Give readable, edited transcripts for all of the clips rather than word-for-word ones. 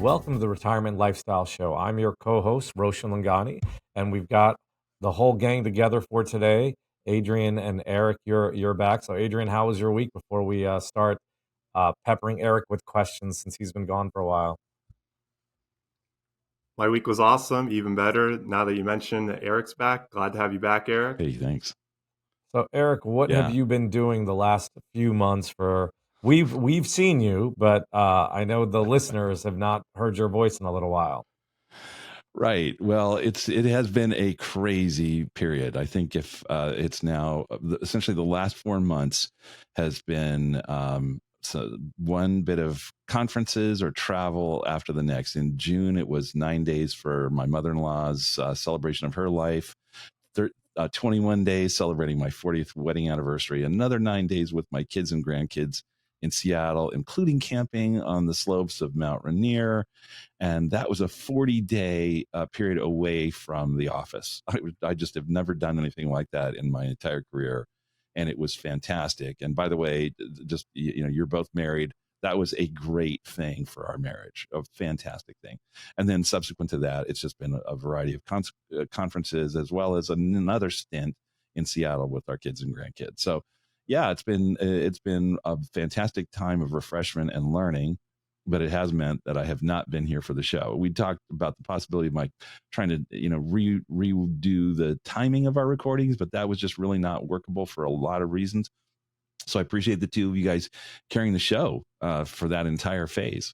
Welcome to the Retirement Lifestyle Show. I'm your co-host, Roshan Loungani, and we've got the whole gang together for today. Adrian and Erik, you're back. So, Adrian, how was your week before we start peppering Erik with questions since he's been gone for a while? My week was awesome, even better. Now that you mentioned that Erik's back, glad to have you back, Erik. Hey, thanks. So, Erik, what have you been doing the last few months for? We've seen you, but I know the listeners have not heard your voice in a little while. Right. Well, it has been a crazy period. I think if it's now essentially the last 4 months has been so one bit of conferences or travel after the next. In June, it was 9 days for my mother-in-law's celebration of her life. 21 days celebrating my 40th wedding anniversary. Another 9 days with my kids and grandkids in Seattle, including camping on the slopes of Mount Rainier. And that was a 40-day period away from the office. I just have never done anything like that in my entire career. And it was fantastic. And by the way, just, you're both married. That was a great thing for our marriage, a fantastic thing. And then subsequent to that, it's just been a variety of conferences, as well as another stint in Seattle with our kids and grandkids. So yeah, it's been a fantastic time of refreshment and learning, but it has meant that I have not been here for the show. We talked about the possibility of my trying to, redo the timing of our recordings, but that was just really not workable for a lot of reasons. So I appreciate the two of you guys carrying the show for that entire phase.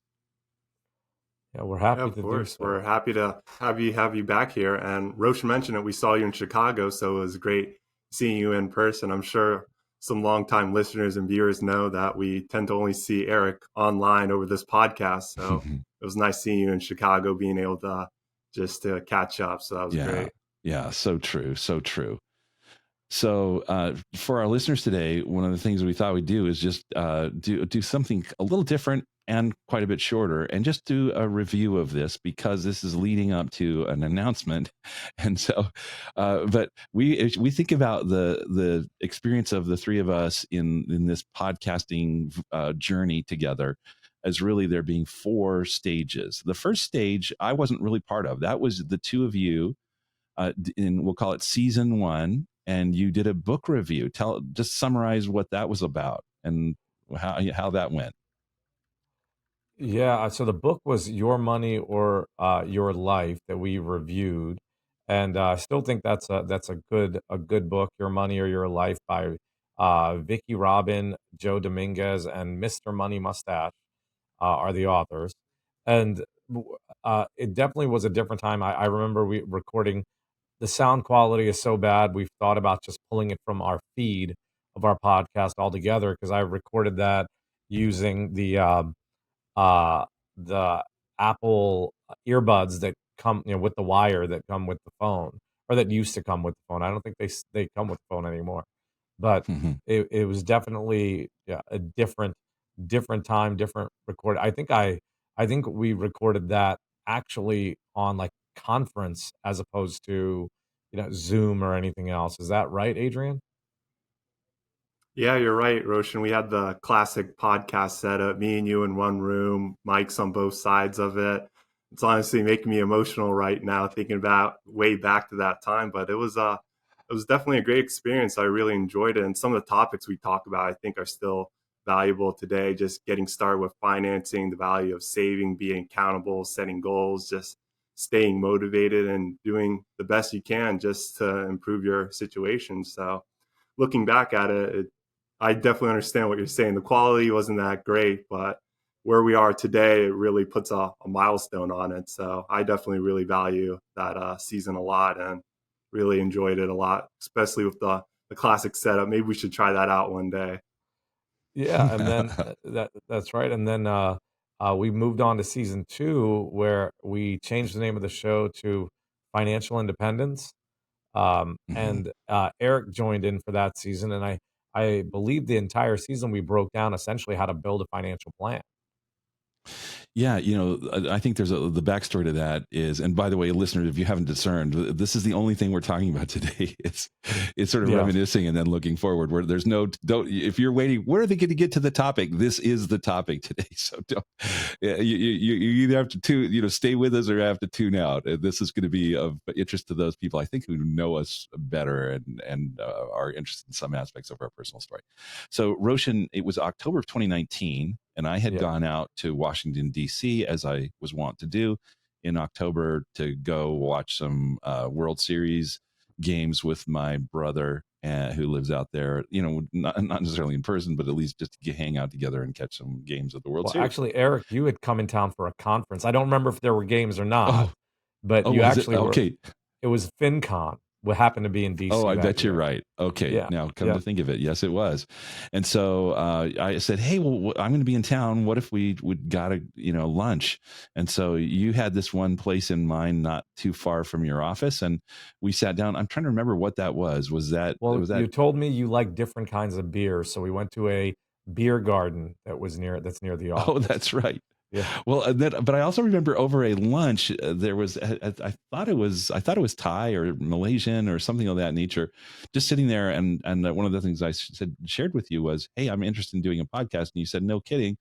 Yeah, we're happy of to course. do so. We're happy to have you back here. And Roshan mentioned it. We saw you in Chicago, so it was great seeing you in person. I'm sure some longtime listeners and viewers know that we tend to only see Erik online over this podcast. So it was nice seeing you in Chicago, being able to just to catch up. So that was great. Yeah, so true, so true. So for our listeners today, one of the things we thought we'd do is just do something a little different and quite a bit shorter, and just do a review of this, because this is leading up to an announcement. And so, but we think about the experience of the three of us in this podcasting journey together as really there being 4 stages. The first stage I wasn't really part of. That was the two of you we'll call it season 1, and you did a book review. Just summarize what that was about and how that went. Yeah, so the book was Your Money or Your Life that we reviewed, and I still think that's a good book, Your Money or Your Life, by Vicky Robin, Joe Dominguez, and Mr. Money Mustache are the authors. And it definitely was a different time. I remember we recording. The sound quality is so bad. We've thought about just pulling it from our feed of our podcast altogether, because I recorded that using the Apple earbuds that come, with the wire that come with the phone, or that used to come with the phone. I don't think they come with the phone anymore. But it was definitely a different time, different record. I think we recorded that actually on like conference as opposed to Zoom or anything else. Is that right, Adrian? Yeah, you're right, Roshan. We had the classic podcast setup, me and you in one room, mics on both sides of it. It's honestly making me emotional right now thinking about way back to that time, but it was definitely a great experience. I really enjoyed it, and some of the topics we talk about I think are still valuable today. Just getting started with financing, the value of saving, being accountable, setting goals, just staying motivated and doing the best you can just to improve your situation. So looking back at it, I definitely understand what you're saying. The quality wasn't that great, but where we are today, it really puts a milestone on it. So I definitely really value that season a lot and really enjoyed it a lot, especially with the classic setup. Maybe we should try that out one day. Yeah, and then that's right. And then we moved on to season 2, where we changed the name of the show to Financial Independence. And Erik joined in for that season, and I believe the entire season we broke down essentially how to build a financial plan. Yeah, I think there's the backstory to that is, and by the way, listeners, if you haven't discerned, this is the only thing we're talking about today. It's sort of Yeah. reminiscing and then looking forward. Where there's don't if you're waiting, where are they going to get to the topic? This is the topic today. So don't you either have to stay with us or have to tune out. This is going to be of interest to those people I think who know us better and are interested in some aspects of our personal story. So Roshan, it was October of 2019. And I had Yeah. gone out to Washington, D.C., as I was wont to do in October to go watch some World Series games with my brother who lives out there, not necessarily in person, but at least just to hang out together and catch some games of the World Well, Series. actually, Eric, you had come in town for a conference. I don't remember if there were games or not, Oh, but you was it? actually were. Okay. It was FinCon. What happened to be in Oh, DC I that bet you're year? right. Okay, Yeah. now come Yeah. to think of it, yes, it was. And so I said, "Hey, well, I'm going to be in town. What if we would got a lunch?" And so you had this one place in mind, not too far from your office, and we sat down. I'm trying to remember what that was. Was that Well, was that? you told me you like different kinds of beer, so we went to a beer garden that's near the Oh, office. that's right. Yeah. Well, but I also remember over a lunch there was I thought it was Thai or Malaysian or something of that nature, just sitting there and one of the things I shared with you was, "Hey, I'm interested in doing a podcast," and you said, "No kidding.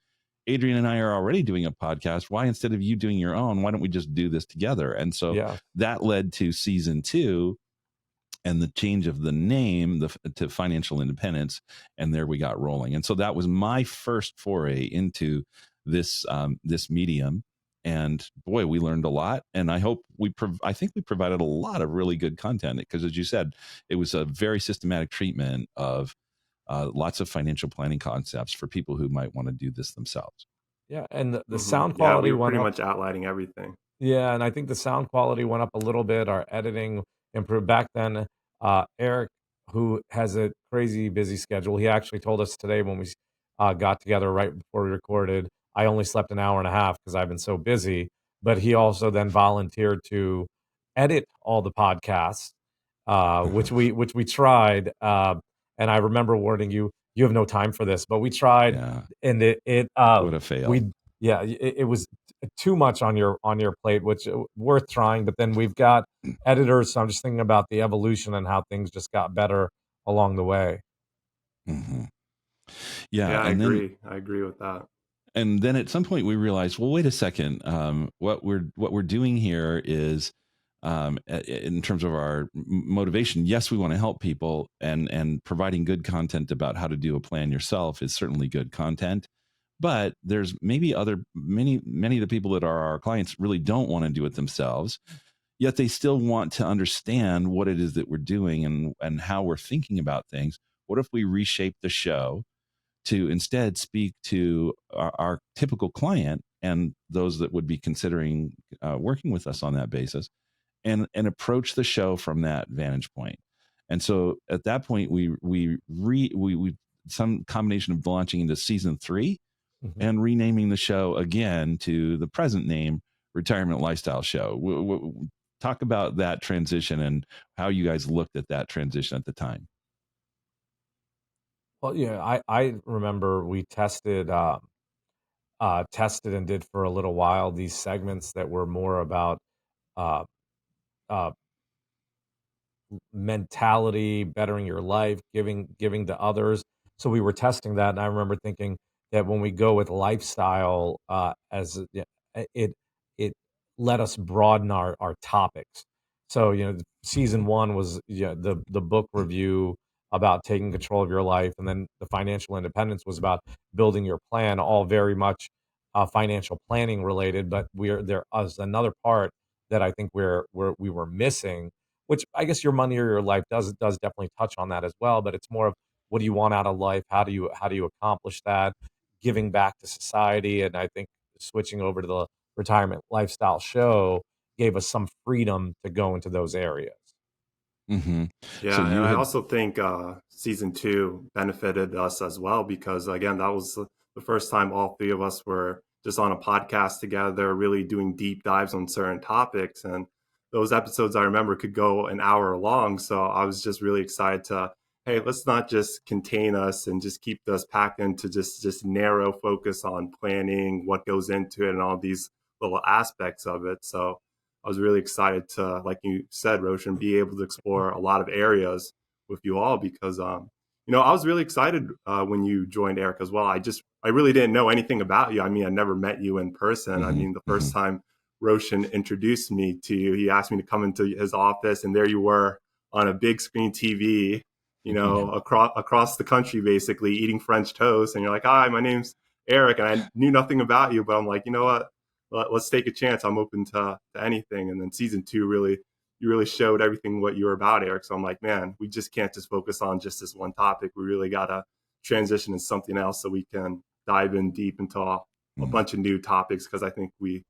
Adrian and I are already doing a podcast. Why instead of you doing your own, why don't we just do this together?" And so Yeah. that led to season 2 and the change of the name to Financial Independence, and there we got rolling. And so that was my first foray into this medium. And boy, we learned a lot. And I hope I think we provided a lot of really good content because, as you said, it was a very systematic treatment of lots of financial planning concepts for people who might want to do this themselves. Yeah, and the sound Yeah, we quality were went pretty up. much outlining everything. Yeah, and I think the sound quality went up a little bit. Our editing improved. Back then, Eric, who has a crazy busy schedule, he actually told us today when we got together right before we recorded, I only slept an hour and a half because I've been so busy. But he also then volunteered to edit all the podcasts, which we tried. And I remember warning you, you have no time for this, but we tried, Yeah, and it what a fail. we yeah, it was too much on your plate, which worth trying. But then we've got editors, so I'm just thinking about the evolution and how things just got better along the way. Mm-hmm. Yeah, Yeah, and then I agree with that. at some point we realized, well, wait a second. What we're doing here is, in terms of our motivation, yes, we want to help people, and providing good content about how to do a plan yourself is certainly good content. But there's maybe many of the people that are our clients really don't want to do it themselves, yet they still want to understand what it is that we're doing and how we're thinking about things. What if we reshape the show to instead speak to our typical client and those that would be considering working with us on that basis, and approach the show from that vantage point? And so at that point, we some combination of launching into season 3 Mhm. and renaming the show again to the present name, Retirement Lifestyle Show. Talk about that transition and how you guys looked at that transition at the time. Well, yeah, I remember we tested and did for a little while these segments that were more about uh, uh, mentality, bettering your life, giving to others. So we were testing that, and I remember thinking that when we go with lifestyle, yeah, it it let us broaden our topics. So season one was the book review about taking control of your life, and then the financial independence was about building your plan, all very much financial planning related. But there was another part that I think we were missing, which I guess your money or your life does definitely touch on that as well. But it's more of, what do you want out of life? How do you accomplish that? Giving back to society, and I think switching over to the retirement lifestyle show gave us some freedom to go into those areas. Mm-hmm. So Yeah, and you I had, also think season 2 benefited us as well because again, that was the first time all three of us were just on a podcast together, really doing deep dives on certain topics. And those episodes I remember could go an hour long. So I was just really excited to, hey, let's not just contain us and just keep us packed into just narrow focus on planning, what goes into it, and all these little aspects of it. So I was really excited to, like you said, Roshan, be able to explore a lot of areas with you all because, I was really excited when you joined Eric as well. I really didn't know anything about you. I mean, I never met you in person. I Mm-hmm, mean, the mm-hmm. first time Roshan introduced me to you, he asked me to come into his office, and there you were on a big screen TV, across the country, basically eating French toast. And you're like, "Hi, my name's Eric," and I knew nothing about you, but I'm like, you know what? Let's take a chance. I'm open to anything. And then season two you really showed everything what you were about, Eric. So I'm like, man, we just can't just focus on just this one topic. We really gotta transition into something else so we can dive in deep into a Mm-hmm. bunch of new topics because I think we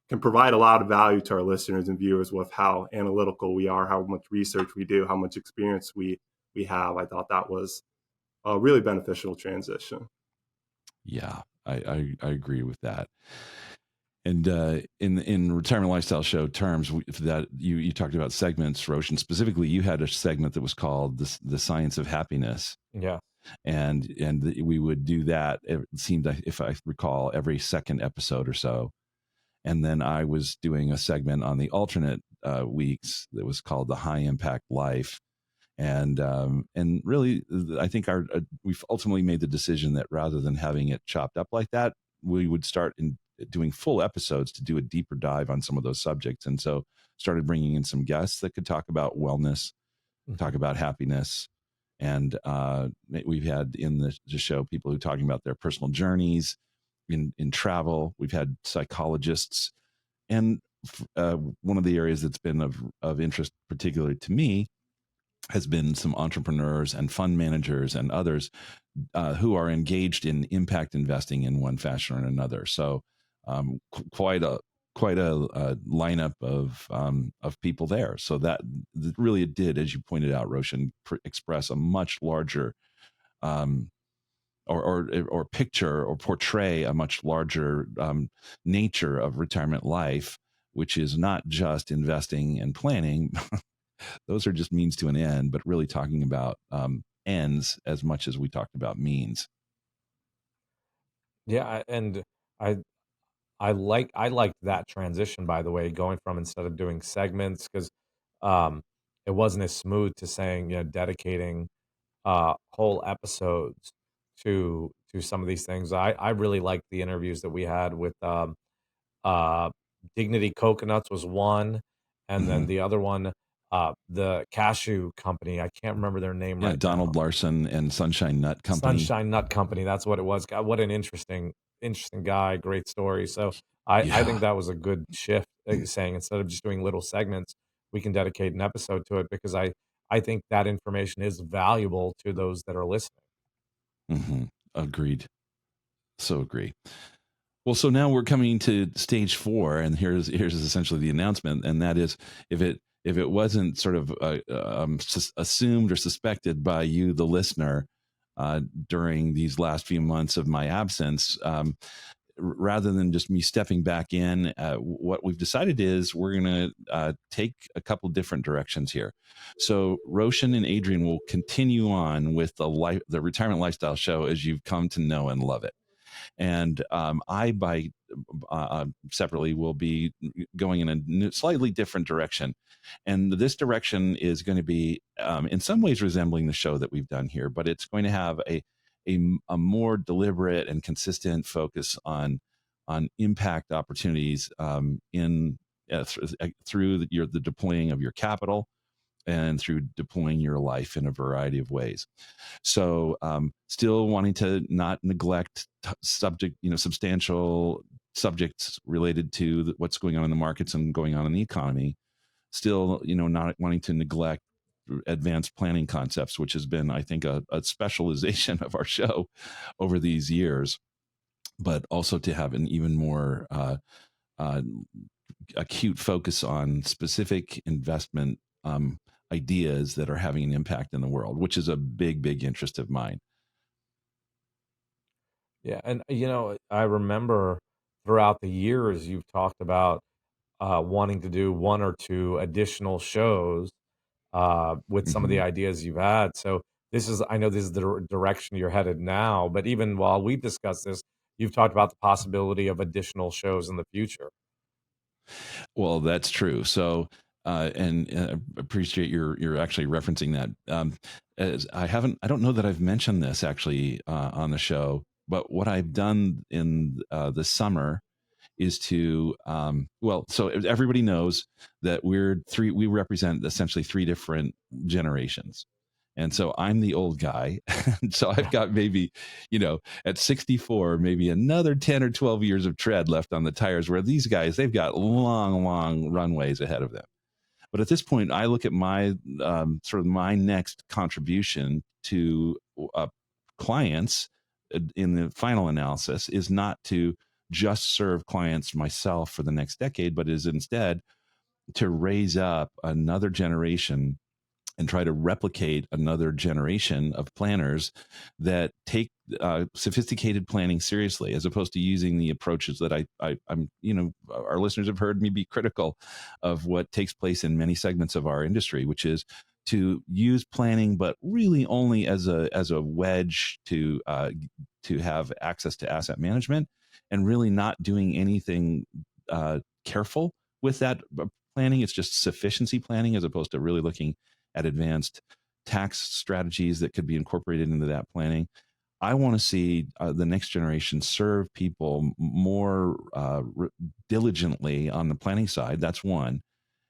can provide a lot of value to our listeners and viewers with how analytical we are, how much research we do, how much experience we have. I thought that was a really beneficial transition. Yeah, I agree with that. And in retirement lifestyle show terms, that you talked about segments, Roshan. Specifically, you had a segment that was called the science of happiness, Yeah. and we would do that. It seemed, if I recall, every second episode or so. And then I was doing a segment on the alternate weeks that was called the high impact life. And really, I think we've ultimately made the decision that rather than having it chopped up like that, we would start in doing full episodes to do a deeper dive on some of those subjects. And so started bringing in some guests that could talk about wellness, talk Mhm. about happiness. And we've had in the show people who are talking about their personal journeys in travel. We've had psychologists. And one of the areas that's been of interest, particularly to me, has been some entrepreneurs and fund managers and others who are engaged in impact investing in one fashion or another. So quite a lineup of people there. So that really it did, as you pointed out, Roshan, express a much larger um, or picture or portray a much larger nature of retirement life, which is not just investing and planning. Those are just means to an end, but really talking about ends as much as we talked about means. Yeah, and I I liked that transition, by the way, going from instead of doing segments because it wasn't as smooth to saying, dedicating whole episodes to some of these things. I really liked the interviews that we had with uh Dignity Coconuts was one, and then Mm-hmm. the other one, the cashew company. I can't remember their name Yeah, right now. Donald Larson and Sunshine Nut Company. Sunshine Nut Company, that's what it was. God, what an interesting guy, great story. So I think Yeah. that was a good shift, saying instead of just doing little segments, we can dedicate an episode to it because I think that information is valuable to those that are listening. Mm-hmm. Agreed. So agree. Well, so now we're coming to stage 4, and here's essentially the announcement, and that is if it wasn't sort of assumed or suspected by you, the listener, during these last few months of my absence, rather than just me stepping back in, what we've decided is we're going to take a couple different directions here. So Roshan and Adrian will continue on with the retirement lifestyle show as you've come to know and love it. And I, by separately, will be going in a slightly different direction. And this direction is going to be, in some ways, resembling the show that we've done here, but it's going to have a more deliberate and consistent focus on impact opportunities in through the deploying of your capital and through deploying your life in a variety of ways. So, still wanting to not neglect substantial subjects related to what's going on in the markets and going on in the economy. Still, not wanting to neglect advanced planning concepts, which has been, I think, a specialization of our show over these years, but also to have an even more uh, acute focus on specific investment ideas that are having an impact in the world, which is a big interest of mine. Yeah, and I remember throughout the years you've talked about wanting to do one or two additional shows with some of the Mm-hmm. ideas you've had. So I know this is the direction you're headed now, but even while we discuss this, you've talked about the possibility of additional shows in the future. Well, that's true. So, and appreciate you're actually referencing that. As I don't know that I've mentioned this actually on the show, but what I've done in the summer is to so everybody knows that we represent essentially three different generations. And so I'm the old guy. So I've got maybe, at 64, maybe another 10 or 12 years of tread left on the tires, where these guys, they've got long, long runways ahead of them. But at this point, I look at my sort of my next contribution to clients in the final analysis is not to just serve clients myself for the next decade, but is instead to raise up another generation and try to replicate another generation of planners that take sophisticated planning seriously, as opposed to using the approaches that I'm, our listeners have heard me be critical of what takes place in many segments of our industry, which is to use planning, but really only as a wedge to have access to asset management, and really not doing anything careful with that planning. It's just sufficiency planning, as opposed to really looking at advanced tax strategies that could be incorporated into that planning. I want to see the next generation serve people more diligently on the planning side. That's one.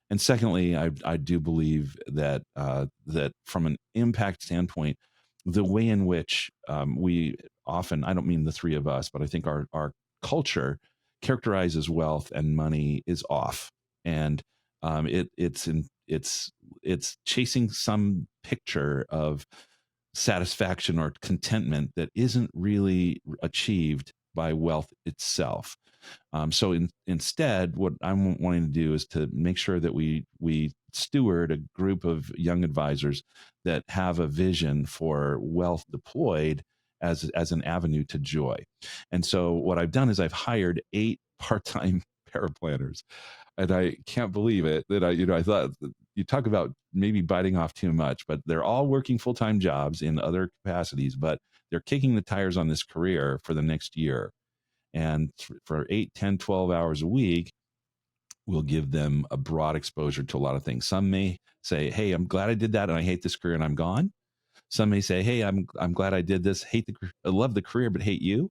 And secondly, I do believe that that from an impact standpoint, the way in which we often, I don't mean the three of us, but I think our culture characterizes wealth and money is off. And it's chasing some picture of satisfaction or contentment that isn't really achieved by wealth itself. So instead, what I'm wanting to do is to make sure that we steward a group of young advisors that have a vision for wealth deployed as an avenue to joy. And so what I've done is I've hired 8 part-time paraplanners, and I can't believe it that I thought, you talk about maybe biting off too much, but they're all working full-time jobs in other capacities, but they're kicking the tires on this career for the next year. And for 8, 10, 12 hours a week, we'll give them a broad exposure to a lot of things. Some may say, hey, I'm glad I did that and I hate this career and I'm gone. Some may say, hey, I'm glad I did this, I love the career, but hate you,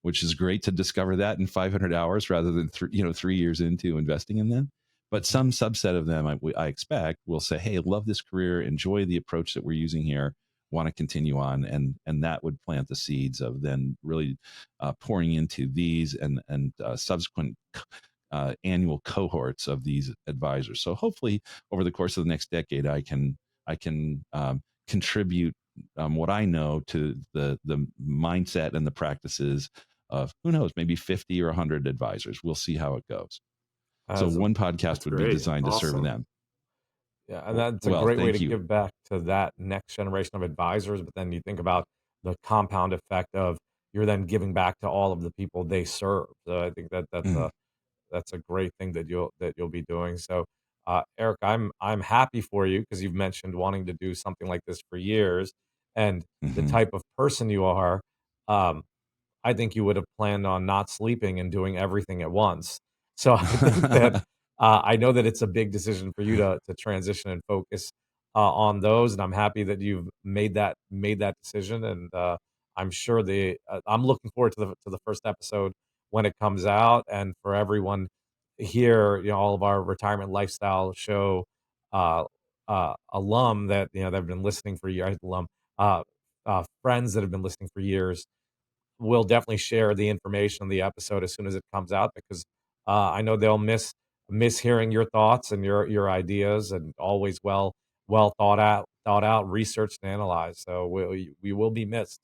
which is great to discover that in 500 hours rather than 3 years into investing in them. But some subset of them, I expect, will say, hey, love this career, enjoy the approach that we're using here, want to continue on. And that would plant the seeds of then really pouring into these and subsequent annual cohorts of these advisors. So hopefully over the course of the next decade, I can contribute what I know to the mindset and the practices of, who knows, maybe 50 or 100 advisors. We'll see how it goes. So one podcast would be designed to serve them. Yeah, and that's a Well, great way thank to you. give back to that next generation of advisors. But then you think about the compound effect of you're then giving back to all of the people they serve. So I think that's a great thing that you'll be doing. So, Erik, I'm happy for you because you've mentioned wanting to do something like this for years, and the Mm-hmm. type of person you are. Um, I think you would have planned on not sleeping and doing everything at once. So I think that I know that it's a big decision for you to transition and focus on those, and I'm happy that you've made that decision. And I'm sure I'm looking forward to the first episode when it comes out, and for everyone here, all of our retirement lifestyle show alum that that have been listening for years, uh, friends that have been listening for years. We'll definitely share the information on the episode as soon as it comes out because I know they'll miss hearing your thoughts and your ideas, and always well thought out, researched and analyzed. So we will be missed.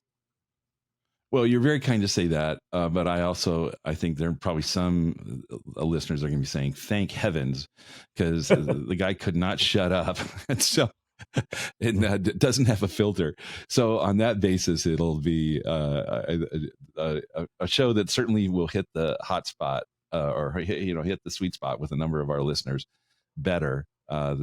Well, you're very kind to say that, but I think there are probably some listeners are going to be saying, "Thank heavens," because the guy could not shut up, and so it doesn't have a filter. So on that basis, it'll be a show that certainly will hit the hot spot or hit the sweet spot with a number of our listeners better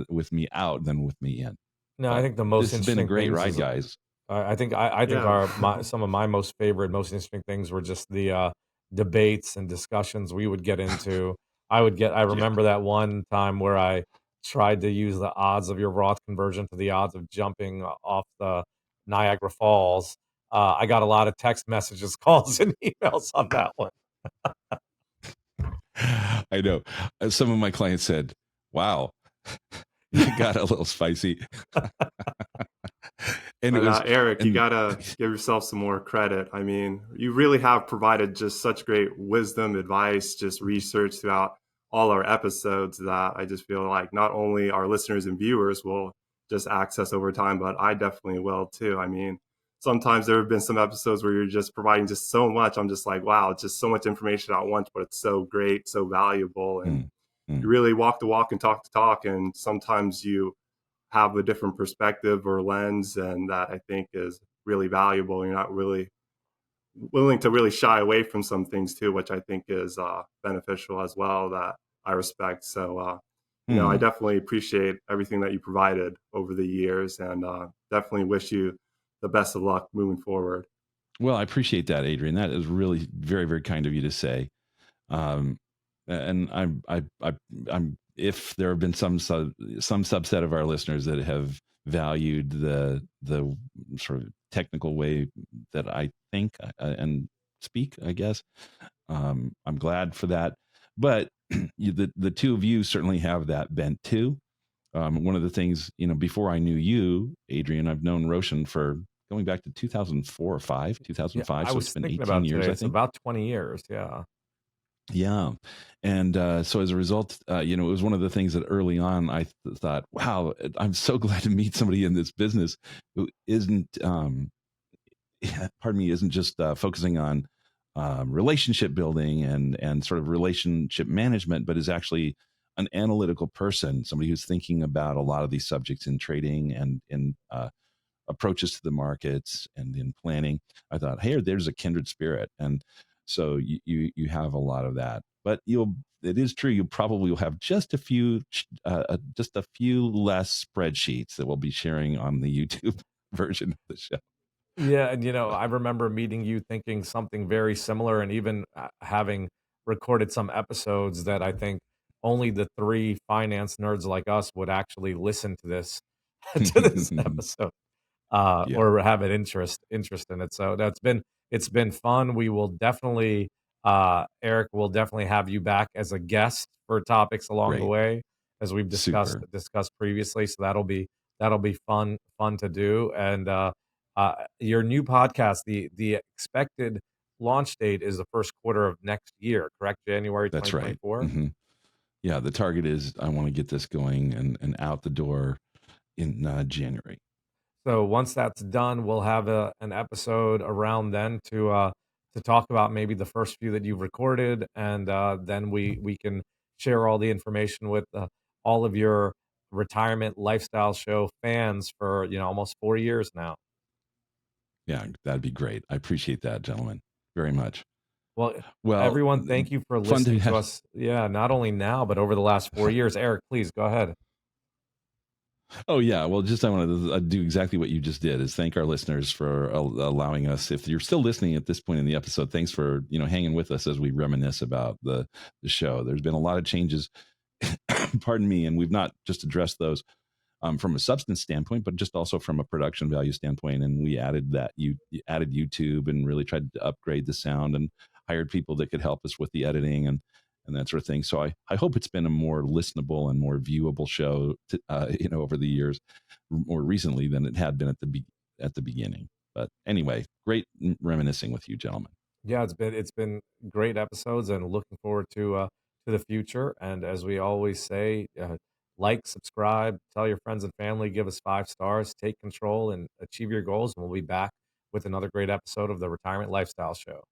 with me out than with me in. No, I But think the most this has been a interesting great things ride, is guys. I think Yeah. some of my most favorite, most interesting things were just the debates and discussions we would get into. I Yeah. remember that one time where I tried to use the odds of your Roth conversion to the odds of jumping off the Niagara Falls. I got a lot of text messages, calls, and emails on that one. I know. Some of my clients said, "Wow, it Yeah. got a little spicy," and it But was, Eric, you and gotta give yourself some more credit. I mean, you really have provided just such great wisdom, advice, just research throughout all our episodes that I just feel like not only our listeners and viewers will just access over time, but I definitely will too. I mean, sometimes there have been some episodes where you're just providing just so much. I'm just like, wow, it's just so much information at once, but it's so great, so valuable, and mm, mm, you really walk the walk and talk the talk. And sometimes you have a different perspective or lens, and that I think is really valuable. You're not really willing to really shy away from some things too, which I think is beneficial as well. That I respect. So, I mm. definitely appreciate everything that you provided over the years, and definitely wish you the best of luck moving forward. Well, I appreciate that, Adrian. That is really very, very kind of you to say. Um, and I'm, if there have been some subset of our listeners that have valued the sort of technical way that I think and speak, I guess, I'm glad for that. But the two of you certainly have that bent too. One of the things, before I knew you, Adrian, I've known Roshan for going back to 2004 or 5, Yeah, 2005. I So it's was been thinking 18 about years, today. I It's think. about 20 years. Yeah. Yeah. And so as a result, it was one of the things that early on I thought, wow, I'm so glad to meet somebody in this business who isn't, pardon me, isn't just focusing on relationship building and sort of relationship management, but is actually an analytical person, somebody who's thinking about a lot of these subjects in trading and in approaches to the markets and in planning. I thought, hey, there's a kindred spirit, and so you have a lot of that. But it is true, you probably will have just a few less spreadsheets that we'll be sharing on the YouTube version of the show. Yeah, and But I remember meeting you thinking something very similar, and even having recorded some episodes that I think only the three finance nerds like us would actually listen to this to this episode, yeah, or have an interest in it. So it's been fun. We will definitely, Eric will definitely have you back as a guest for topics along the great, way, as we've super. discussed previously. So that'll be fun to do. And your new podcast, the expected launch date is the first quarter of next year, correct? January That's right. 2024. Hmm. Yeah, the target is I want to get this going and out the door in January. So once that's done, we'll have an episode around then to talk about maybe the first few that you've recorded, and then we can share all the information with all of your retirement lifestyle show fans for almost 4 years now. Yeah, that'd be great. I appreciate that, gentlemen, very much. Well, Well, everyone, thank you for fun to listening to have. us. Yeah, not only now but over the last 4 years. Eric, please go ahead. Oh yeah, well, just I wanted to do exactly what you just did is thank our listeners for allowing us. If you're still listening at this point in the episode, thanks for hanging with us as we reminisce about the show. There's been a lot of changes, pardon me, and we've not just addressed those from a substance standpoint, but just also from a production value standpoint. And we added you added YouTube and really tried to upgrade the sound and hired people that could help us with the editing and that sort of thing. So I hope it's been a more listenable and more viewable show, over the years, more recently than it had been at the beginning. But anyway, great reminiscing with you, gentlemen. Yeah, it's been great episodes, and looking forward to the future. And as we always say, like, subscribe, tell your friends and family, give us 5 stars, take control, and achieve your goals. And we'll be back with another great episode of the Retirement Lifestyle Show.